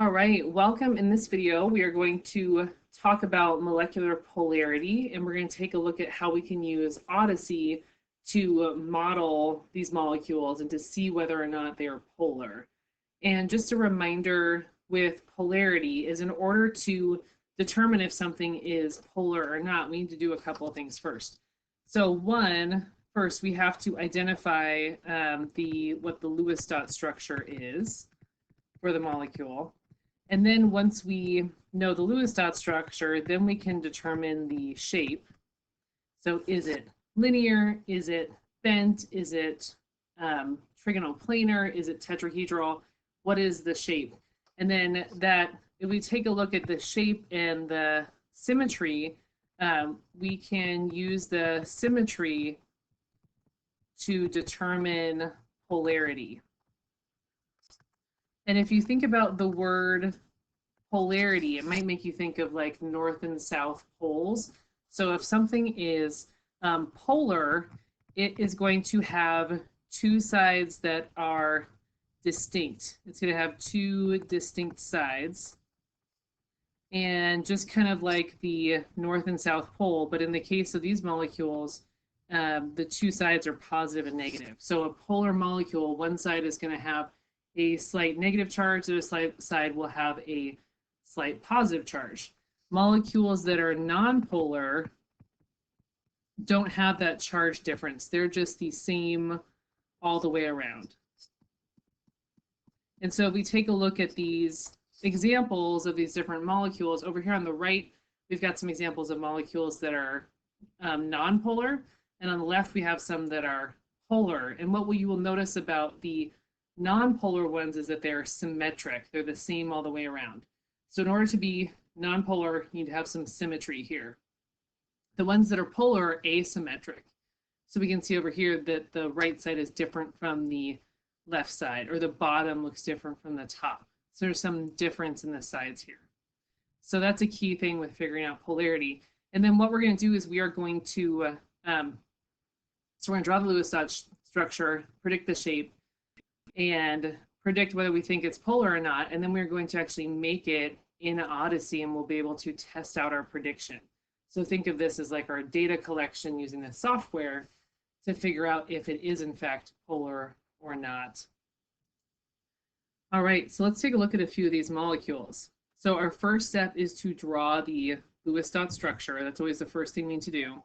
All right, welcome. In this video, we are going to talk about molecular polarity, and we're going to take a look at how we can use Odyssey to model these molecules and to see whether or not they are polar. And just a reminder with polarity is in order to determine if something is polar or not, we need to do a couple of things first. So first we have to identify what the Lewis dot structure is for the molecule. And then once we know the Lewis dot structure, then we can determine the shape. So is it linear? Is it bent? Is it trigonoplanar? Is it tetrahedral? What is the shape? And then if we take a look at the shape and the symmetry, we can use the symmetry to determine polarity. And if you think about the word polarity, it might make you think of like north and south poles. So if something is polar, it is going to have two sides that are distinct. It's going to have two distinct sides. And just kind of like the north and south pole, but in the case of these molecules, the two sides are positive and negative. So a polar molecule, one side is going to have a slight negative charge, the other side will have a slight positive charge. Molecules that are nonpolar don't have that charge difference. They're just the same all the way around. And so if we take a look at these examples of these different molecules, over here on the right, we've got some examples of molecules that are nonpolar, and on the left we have some that are polar. And what you will notice about the nonpolar ones is that they're symmetric. They're the same all the way around. So in order to be nonpolar, you need to have some symmetry here. The ones that are polar are asymmetric. So we can see over here that the right side is different from the left side, or the bottom looks different from the top. So there's some difference in the sides here. So that's a key thing with figuring out polarity. And then what we're going to do is we are going to, so we're going to draw the Lewis dot structure, predict the shape, and predict whether we think it's polar or not. And then we're going to actually make it in Odyssey, and we'll be able to test out our prediction. So think of this as like our data collection using the software to figure out if it is in fact polar or not. All right, so let's take a look at a few of these molecules. So our first step is to draw the Lewis dot structure. That's always the first thing we need to do.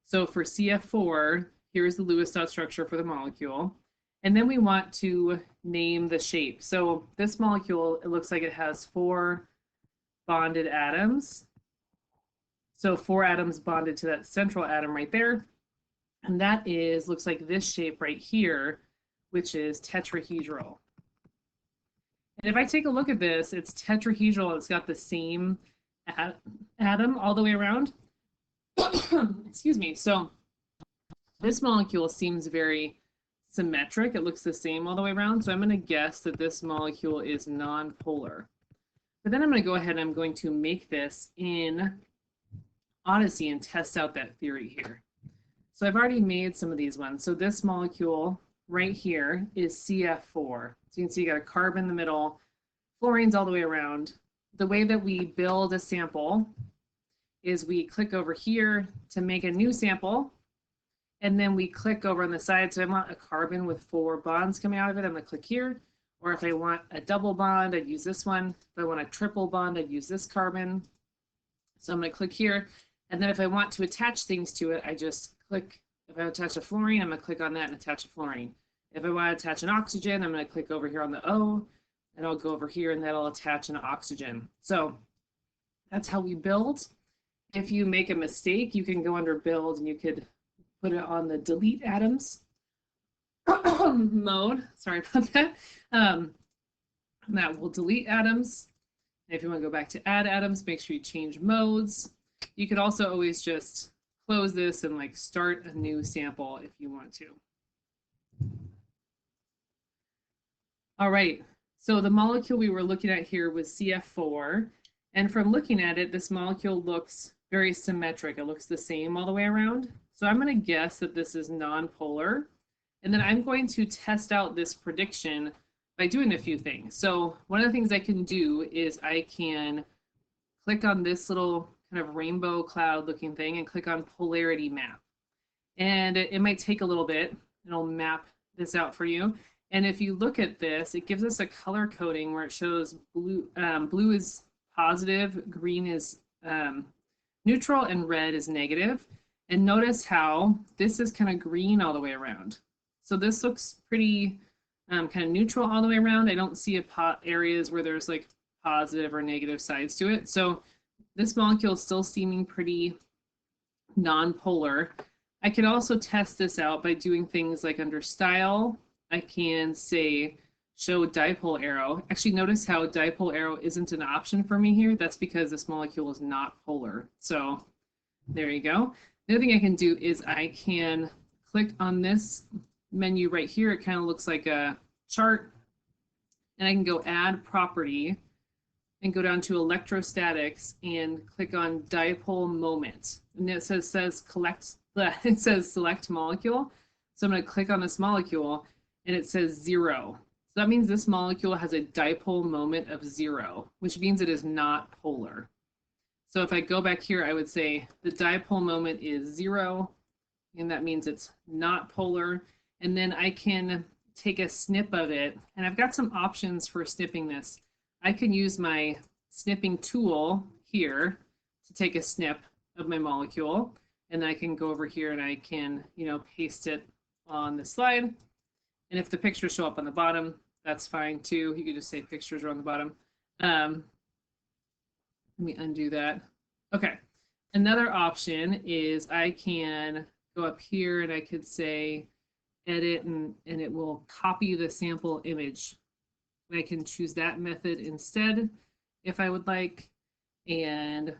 So for CF4, here's the Lewis dot structure for the molecule. And then we want to name the shape. So this molecule, it looks like it has 4 bonded atoms. So 4 atoms bonded to that central atom right there. And that looks like this shape right here, which is tetrahedral. And if I take a look at this, it's tetrahedral. It's got the same atom all the way around. Excuse me. So this molecule seems very symmetric. It looks the same all the way around. So I'm going to guess that this molecule is nonpolar. But then I'm going to go ahead and I'm going to make this in Odyssey and test out that theory here. So I've already made some of these ones. So this molecule right here is CF4. So you can see you got a carbon in the middle, fluorines all the way around. The way that we build a sample is we click over here to make a new sample, and then we click over on the side. So I want a carbon with 4 bonds coming out of it, I'm going to click here. Or if I want a double bond, I'd use this one. If I want a triple bond, I'd use this carbon. So I'm going to click here. And then if I want to attach things to it, I just click. If I attach a fluorine, I'm going to click on that and attach a fluorine. If I want to attach an oxygen, I'm going to click over here on the O, and I'll go over here and that'll attach an oxygen. So that's how we build. If you make a mistake, you can go under build and you could put it on the delete atoms mode. Sorry about that. That will delete atoms. And if you want to go back to add atoms, make sure you change modes. You could also always just close this and like start a new sample if you want to. All right, so the molecule we were looking at here was CF4. And from looking at it, this molecule looks very symmetric. It looks the same all the way around. So I'm going to guess that this is nonpolar. And then I'm going to test out this prediction by doing a few things. So one of the things I can do is I can click on this little kind of rainbow cloud looking thing and click on Polarity Map. And it might take a little bit. It'll map this out for you. And if you look at this, it gives us a color coding where it shows blue, blue is positive, green is neutral, and red is negative. And notice how this is kind of green all the way around. So this looks pretty kind of neutral all the way around. I don't see areas where there's like positive or negative sides to it. So this molecule is still seeming pretty non-polar. I can also test this out by doing things like under style, I can say show dipole arrow. Actually, notice how dipole arrow isn't an option for me here. That's because this molecule is not polar. So there you go. The other thing I can do is I can click on this menu right here. It kind of looks like a chart. And I can go add property and go down to electrostatics and click on dipole moment. And it says it says select molecule. So I'm going to click on this molecule and it says 0. So that means this molecule has a dipole moment of 0, which means it is not polar. So if I go back here, I would say the dipole moment is 0, and that means it's not polar. And then I can take a snip of it, and I've got some options for snipping this. I can use my snipping tool here to take a snip of my molecule, and then I can go over here and I can, paste it on the slide. And if the pictures show up on the bottom, that's fine too. You could just say pictures are on the bottom. Let me undo that. Okay. Another option is I can go up here and I could say edit and it will copy the sample image. I can choose that method instead if I would like. And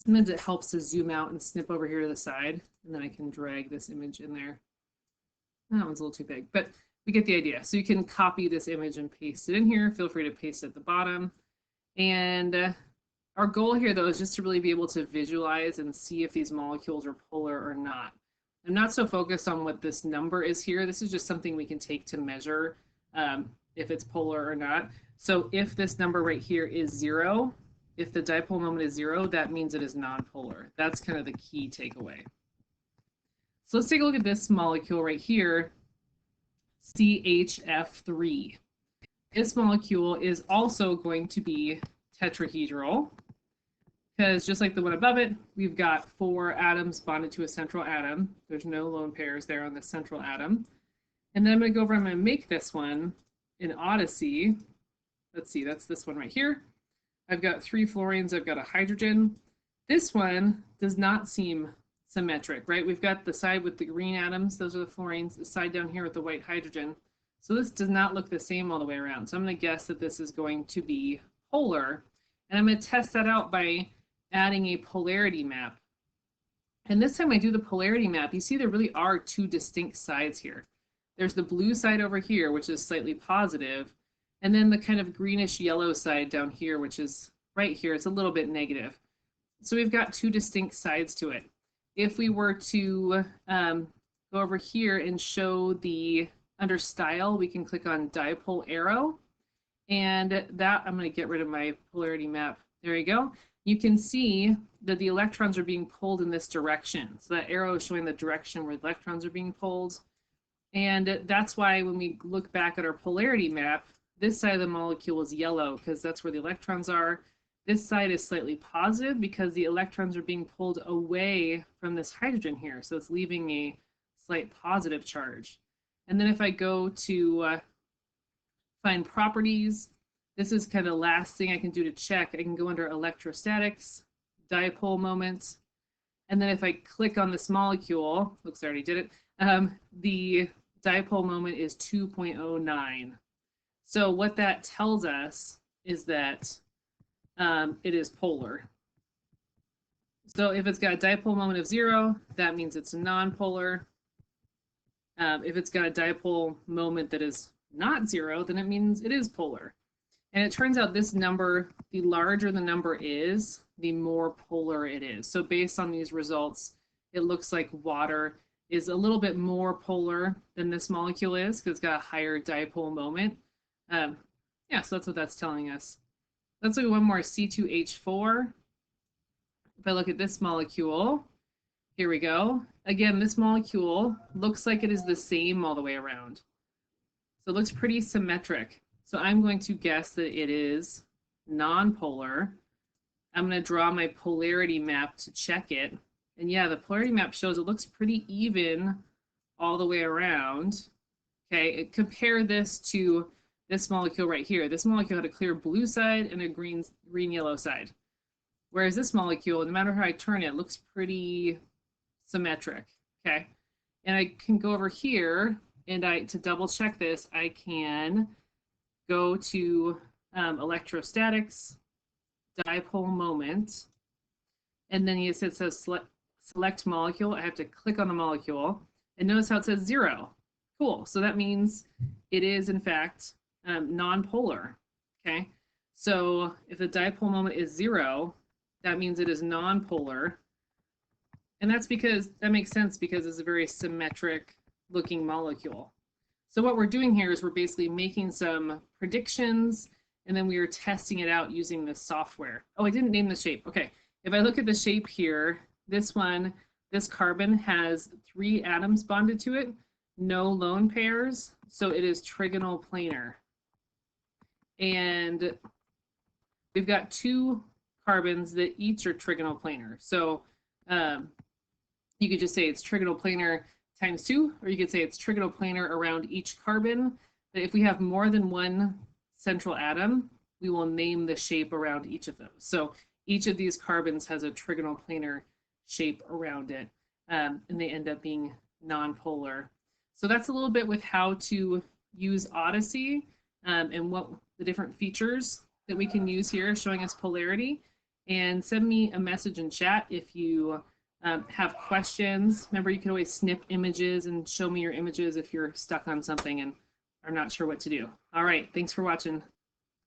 sometimes it helps to zoom out and snip over here to the side. And then I can drag this image in there. That one's a little too big, but we get the idea. So you can copy this image and paste it in here. Feel free to paste it at the bottom. And our goal here, though, is just to really be able to visualize and see if these molecules are polar or not. I'm not so focused on what this number is here. This is just something we can take to measure if it's polar or not. So if this number right here is 0, if the dipole moment is 0, that means it is non-polar. That's kind of the key takeaway. So let's take a look at this molecule right here, CHF3. This molecule is also going to be tetrahedral because just like the one above it, we've got 4 atoms bonded to a central atom. There's no lone pairs there on the central atom. And then I'm going to go over, I'm going to make this one in Odyssey. Let's see, that's this one right here. I've got 3 fluorines, I've got a hydrogen. This one does not seem symmetric, right? We've got the side with the green atoms, those are the fluorines, the side down here with the white hydrogen. So this does not look the same all the way around. So I'm going to guess that this is going to be polar. And I'm going to test that out by adding a polarity map. And this time I do the polarity map, you see there really are 2 distinct sides here. There's the blue side over here, which is slightly positive, and then the kind of greenish yellow side down here, which is right here, it's a little bit negative. So we've got 2 distinct sides to it. If we were to go over here and show the, under style, we can click on dipole arrow, and that, I'm going to get rid of my polarity map. There you go. You can see that the electrons are being pulled in this direction. So that arrow is showing the direction where the electrons are being pulled. And that's why when we look back at our polarity map, this side of the molecule is yellow because that's where the electrons are. This side is slightly positive because the electrons are being pulled away from this hydrogen here. So it's leaving a slight positive charge. And then if I go to find properties, this is kind of the last thing I can do to check. I can go under electrostatics, dipole moment. And then if I click on this molecule, looks I already did it, the dipole moment is 2.09. So what that tells us is that it is polar. So if it's got a dipole moment of 0, that means it's non-polar. If it's got a dipole moment that is not 0, then it means it is polar. And it turns out this number, the larger the number is, the more polar it is. So based on these results, it looks like water is a little bit more polar than this molecule is because it's got a higher dipole moment. Yeah, so that's what that's telling us. Let's look at one more, C2H4. If I look at this molecule, here we go. Again, this molecule looks like it is the same all the way around. So it looks pretty symmetric. So I'm going to guess that it is nonpolar. I'm going to draw my polarity map to check it. And yeah, the polarity map shows it looks pretty even all the way around. Okay, compare this to this molecule right here. This molecule had a clear blue side and a green yellow side. Whereas this molecule, no matter how I turn it, looks pretty symmetric. Okay, and I can go over here and to double check this, I can go to Electrostatics, Dipole Moment, and then it says select molecule. I have to click on the molecule, and notice how it says 0. Cool, so that means it is in fact nonpolar. Okay, so if the dipole moment is 0, that means it is nonpolar. And that's because, that makes sense because it's a very symmetric looking molecule. So what we're doing here is we're basically making some predictions and then we are testing it out using this software. Oh, I didn't name the shape. Okay, if I look at the shape here, this one, this carbon has 3 atoms bonded to it, no lone pairs, so it is trigonal planar. And we've got 2 carbons that each are trigonal planar. So you could just say it's trigonal planar times 2, or you could say it's trigonal planar around each carbon. But if we have more than one central atom, we will name the shape around each of those. So each of these carbons has a trigonal planar shape around it, and they end up being nonpolar. So that's a little bit with how to use Odyssey and what the different features that we can use here showing us polarity. And send me a message in chat if you have questions. Remember, you can always snip images and show me your images if you're stuck on something and are not sure what to do. All right, thanks for watching.